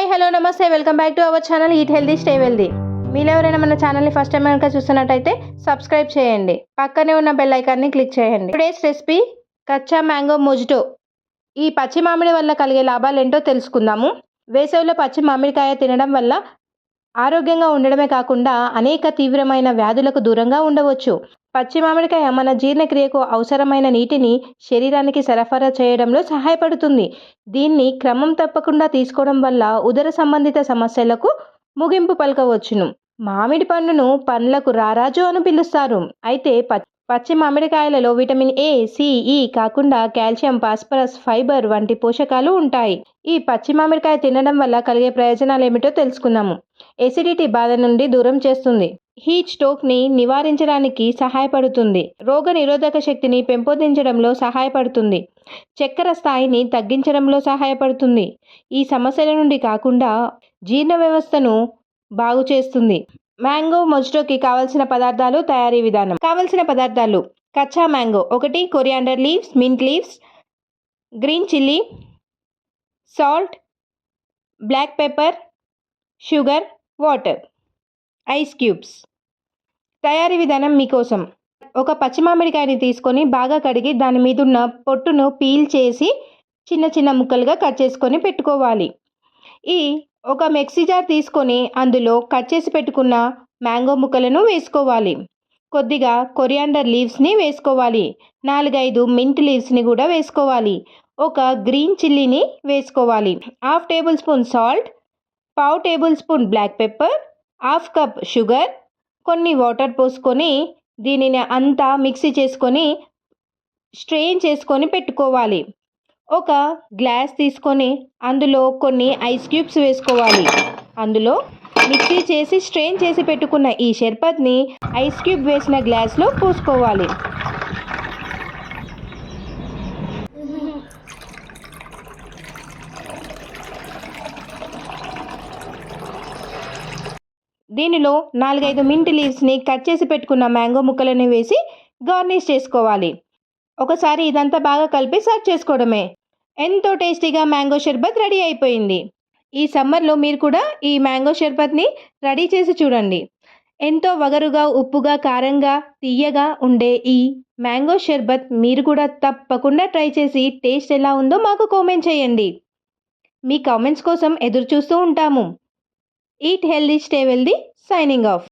Hi hello నమస్తే welcome back to our channel eat healthy stay wealthy. మీరు ఎవరైనా మన ఛానల్ని ఫస్ట్ టైం కనుక చూస్తున్నట్టయితే సబ్స్క్రైబ్ చేయండి, పక్కనే ఉన్న బెల్ ఐకాన్ని క్లిక్ చేయండి. టుడేస్ రెసిపీ కచ్చా మ్యాంగో మొజిటో. ఈ పచ్చి మామిడి వల్ల కలిగే లాభాలు ఏంటో తెలుసుకుందాము. వేసవిలో పచ్చి మామిడికాయ తినడం వల్ల ఆరోగ్యంగా ఉండడమే కాకుండా అనేక తీవ్రమైన వ్యాధులకు దూరంగా ఉండవచ్చు. పచ్చి మామిడికాయ మన జీర్ణక్రియకు అవసరమైన నీటిని శరీరానికి సరఫరా చేయడంలో సహాయపడుతుంది. దీన్ని క్రమం తప్పకుండా తీసుకోవడం వల్ల ఉదర సంబంధిత సమస్యలకు ముగింపు పలకవచ్చును. మామిడి పండును పండ్లకు రారాజు అని పిలుస్తారు. అయితే పచ్చి మామిడికాయలలో విటమిన్ ఏ, సి, ఈ కాకుండా కాల్షియం, ఫాస్ఫరస్, ఫైబర్ వంటి పోషకాలు ఉంటాయి. ఈ పచ్చి మామిడికాయ తినడం వల్ల కలిగే ప్రయోజనాలు ఏమిటో తెలుసుకుందాము. ఎసిడిటీ బాధ నుండి దూరం చేస్తుంది. హీట్ స్ట్రోక్ని నివారించడానికి సహాయపడుతుంది. రోగ నిరోధక శక్తిని పెంపొందించడంలో సహాయపడుతుంది. చక్కెర స్థాయిని తగ్గించడంలో సహాయపడుతుంది. ఈ సమస్యల నుండి కాకుండా జీర్ణ వ్యవస్థను బాగు చేస్తుంది. మ్యాంగో మొజిటోకి కావలసిన పదార్థాలు, తయారీ విధానం. కావలసిన పదార్థాలు: kachcha mango 1, coriander leaves, mint leaves, green chilli, salt, black pepper, sugar, water, ice cubes. తయారీ విధానం మీకోసం. ఒక పచ్చి మామిడికాయని తీసుకొని బాగా కడిగి దాని మీద ఉన్న పొట్టును పీల్ చేసి చిన్న చిన్న ముక్కలుగా కట్ చేసుకొని పెట్టుకోవాలి. ఒక మిక్సీ జార్ తీసుకొని అందులో కట్ చేసి పెట్టుకున్న మ్యాంగో ముక్కలను వేసుకోవాలి. కొద్దిగా కొరియాండర్ లీవ్స్ని వేసుకోవాలి. 4-5 మింట్ లీవ్స్ని కూడా వేసుకోవాలి. ఒక గ్రీన్ చిల్లీని వేసుకోవాలి. 1/2 tablespoon salt, 1/2 tablespoon black pepper, 1/2 cup sugar, కొన్ని వాటర్ పోసుకొని దీనిని అంతా మిక్సీ చేసుకొని స్ట్రెయిన్ చేసుకొని పెట్టుకోవాలి. ఒక గ్లాస్ తీసుకొని అందులో కొన్ని ఐస్ క్యూబ్స్ వేసుకోవాలి. అందులో మిక్సీ చేసి స్ట్రెయిన్ చేసి పెట్టుకున్న ఈ షర్బత్ని ఐస్ క్యూబ్ వేసిన గ్లాస్లో పోసుకోవాలి. దీనిలో 4-5 మింట్ లీవ్స్ని కట్ చేసి పెట్టుకున్న మ్యాంగో ముక్కలను వేసి గార్నిష్ చేసుకోవాలి. ఒకసారి ఇదంతా బాగా కలిపి సర్వ్ చేసుకోవడమే. ఎంతో టేస్టీగా మ్యాంగో షర్బత్ రెడీ అయిపోయింది. ఈ సమ్మర్లో మీరు కూడా ఈ మ్యాంగో షర్బత్ని రెడీ చేసి చూడండి. ఎంతో వగరుగా, ఉప్పుగా, కారంగా, తీయగా ఉండే ఈ మ్యాంగో షర్బత్ మీరు కూడా తప్పకుండా ట్రై చేసి టేస్ట్ ఎలా ఉందో మాకు కామెంట్ చేయండి. మీ కామెంట్స్ కోసం ఎదురు చూస్తూ ఉంటాము. Eat healthy stay wealthy, signing off.